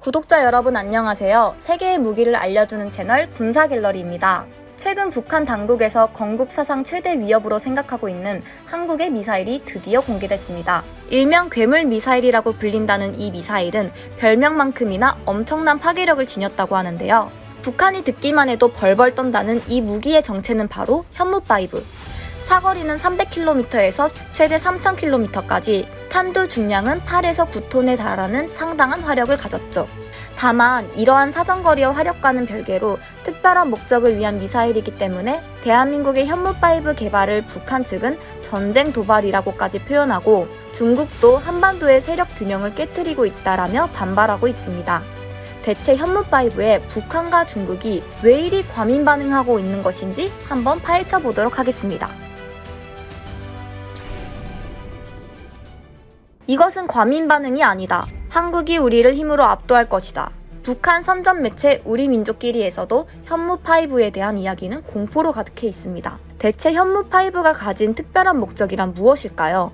구독자 여러분 안녕하세요. 세계의 무기를 알려주는 채널 군사갤러리입니다. 최근 북한 당국에서 건국 사상 최대 위협으로 생각하고 있는 한국의 미사일이 드디어 공개됐습니다. 일명 괴물 미사일이라고 불린다는 이 미사일은 별명만큼이나 엄청난 파괴력을 지녔다고 하는데요. 북한이 듣기만 해도 벌벌 떤다는 이 무기의 정체는 바로 현무5. 사거리는 300km에서 최대 3000km까지, 탄두 중량은 8에서 9톤에 달하는 상당한 화력을 가졌죠. 다만 이러한 사정거리와 화력과는 별개로 특별한 목적을 위한 미사일이기 때문에 대한민국의 현무5 개발을 북한 측은 전쟁 도발이라고까지 표현하고, 중국도 한반도의 세력 균형을 깨트리고 있다라며 반발하고 있습니다. 대체 현무5에 북한과 중국이 왜 이리 과민 반응하고 있는 것인지 한번 파헤쳐 보도록 하겠습니다. 이것은 과민 반응이 아니다. 한국이 우리를 힘으로 압도할 것이다. 북한 선전 매체 우리 민족끼리에서도 현무5에 대한 이야기는 공포로 가득해 있습니다. 대체 현무5가 가진 특별한 목적이란 무엇일까요?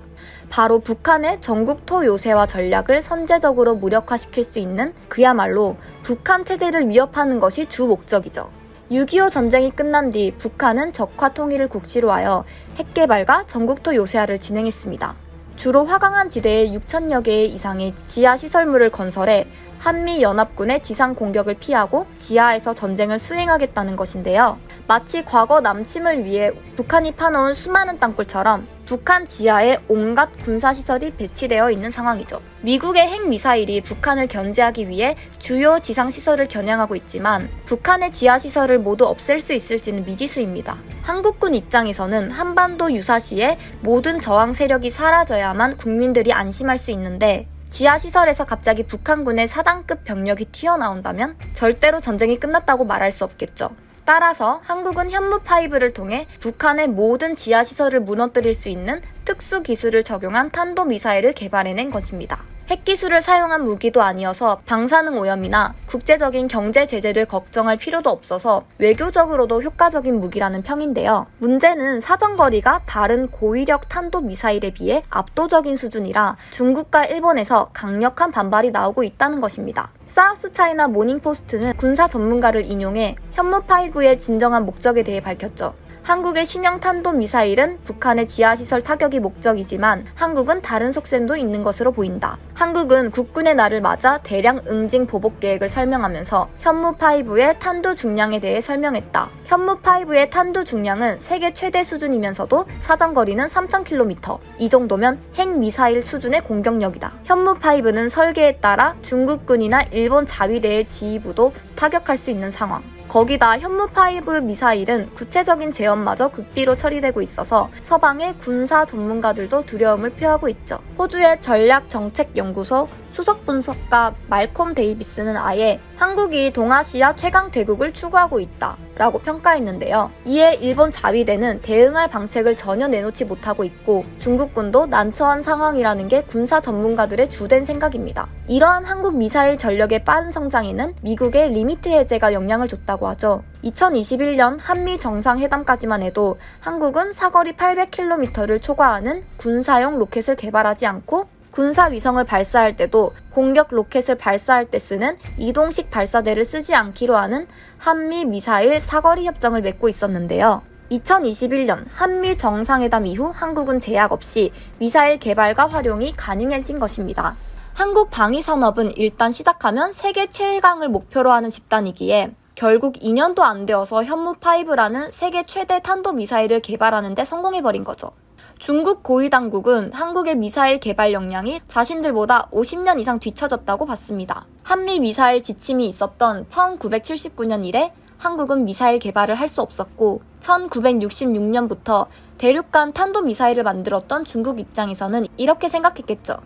바로 북한의 전국토 요새와 전략을 선제적으로 무력화시킬 수 있는, 그야말로 북한 체제를 위협하는 것이 주 목적이죠. 6.25 전쟁이 끝난 뒤 북한은 적화 통일을 국시로 하여 핵개발과 전국토 요새화를 진행했습니다. 주로 화강한 지대에 6,000여 개 이상의 지하 시설물을 건설해 한미연합군의 지상 공격을 피하고 지하에서 전쟁을 수행하겠다는 것인데요. 마치 과거 남침을 위해 북한이 파놓은 수많은 땅굴처럼 북한 지하에 온갖 군사시설이 배치되어 있는 상황이죠. 미국의 핵미사일이 북한을 견제하기 위해 주요 지상시설을 겨냥하고 있지만 북한의 지하시설을 모두 없앨 수 있을지는 미지수입니다. 한국군 입장에서는 한반도 유사시에 모든 저항 세력이 사라져야만 국민들이 안심할 수 있는데, 지하시설에서 갑자기 북한군의 사단급 병력이 튀어나온다면 절대로 전쟁이 끝났다고 말할 수 없겠죠. 따라서 한국은 현무5를 통해 북한의 모든 지하시설을 무너뜨릴 수 있는 특수기술을 적용한 탄도미사일을 개발해낸 것입니다. 핵기술을 사용한 무기도 아니어서 방사능 오염이나 국제적인 경제 제재를 걱정할 필요도 없어서 외교적으로도 효과적인 무기라는 평인데요. 문제는 사정거리가 다른 고위력 탄도미사일에 비해 압도적인 수준이라 중국과 일본에서 강력한 반발이 나오고 있다는 것입니다. 사우스차이나 모닝포스트는 군사 전문가를 인용해 현무5의 진정한 목적에 대해 밝혔죠. 한국의 신형 탄도미사일은 북한의 지하시설 타격이 목적이지만 한국은 다른 속셈도 있는 것으로 보인다. 한국은 국군의 날을 맞아 대량 응징 보복 계획을 설명하면서 현무5의 탄두 중량에 대해 설명했다. 현무5의 탄두 중량은 세계 최대 수준이면서도 사정거리는 3000km. 이 정도면 핵미사일 수준의 공격력이다. 현무5는 설계에 따라 중국군이나 일본 자위대의 지휘부도 타격할 수 있는 상황. 거기다 현무5 미사일은 구체적인 제어마저 극비로 처리되고 있어서 서방의 군사 전문가들도 두려움을 표하고 있죠. 호주의 전략정책연구소 수석분석가 말콤 데이비스는 아예 한국이 동아시아 최강 대국을 추구하고 있다 라고 평가했는데요. 이에 일본 자위대는 대응할 방책을 전혀 내놓지 못하고 있고, 중국군도 난처한 상황이라는 게 군사 전문가들의 주된 생각입니다. 이러한 한국 미사일 전력의 빠른 성장에는 미국의 리미트 해제가 영향을 줬다고 하죠. 2021년 한미 정상회담까지만 해도 한국은 사거리 800km를 초과하는 군사용 로켓을 개발하지 않고, 군사 위성을 발사할 때도 공격 로켓을 발사할 때 쓰는 이동식 발사대를 쓰지 않기로 하는 한미 미사일 사거리 협정을 맺고 있었는데요. 2021년 한미 정상회담 이후 한국은 제약 없이 미사일 개발과 활용이 가능해진 것입니다. 한국 방위산업은 일단 시작하면 세계 최강을 목표로 하는 집단이기에 결국 2년도 안 되어서 현무5라는 세계 최대 탄도미사일을 개발하는 데 성공해버린 거죠. 중국 고위 당국은 한국의 미사일 개발 역량이 자신들보다 50년 이상 뒤처졌다고 봤습니다. 한미 미사일 지침이 있었던 1979년 이래 한국은 미사일 개발을 할 수 없었고, 1966년부터 대륙간 탄도미사일을 만들었던 중국 입장에서는 이렇게 생각했겠죠.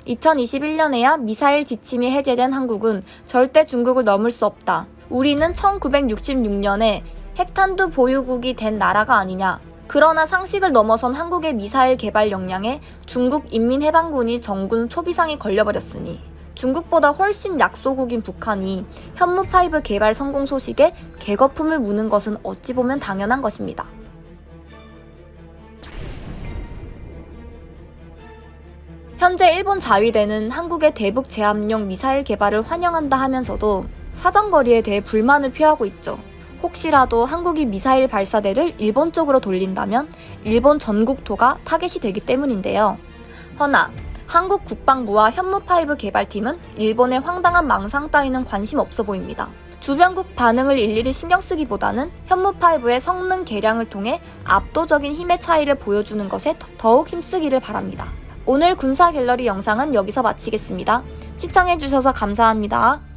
2021년에야 미사일 지침이 해제된 한국은 절대 중국을 넘을 수 없다. 우리는 1966년에 핵탄두 보유국이 된 나라가 아니냐. 그러나 상식을 넘어선 한국의 미사일 개발 역량에 중국 인민해방군이 정군 초비상에 걸려버렸으니 중국보다 훨씬 약소국인 북한이 현무5 개발 성공 소식에 개거품을 무는 것은 어찌 보면 당연한 것입니다. 현재 일본 자위대는 한국의 대북 제압용 미사일 개발을 환영한다 하면서도 사정거리에 대해 불만을 표하고 있죠. 혹시라도 한국이 미사일 발사대를 일본 쪽으로 돌린다면 일본 전국토가 타겟이 되기 때문인데요. 허나 한국 국방부와 현무5 개발팀은 일본의 황당한 망상 따위는 관심 없어 보입니다. 주변국 반응을 일일이 신경 쓰기보다는 현무5의 성능 개량을 통해 압도적인 힘의 차이를 보여주는 것에 더욱 힘쓰기를 바랍니다. 오늘 군사 갤러리 영상은 여기서 마치겠습니다. 시청해주셔서 감사합니다.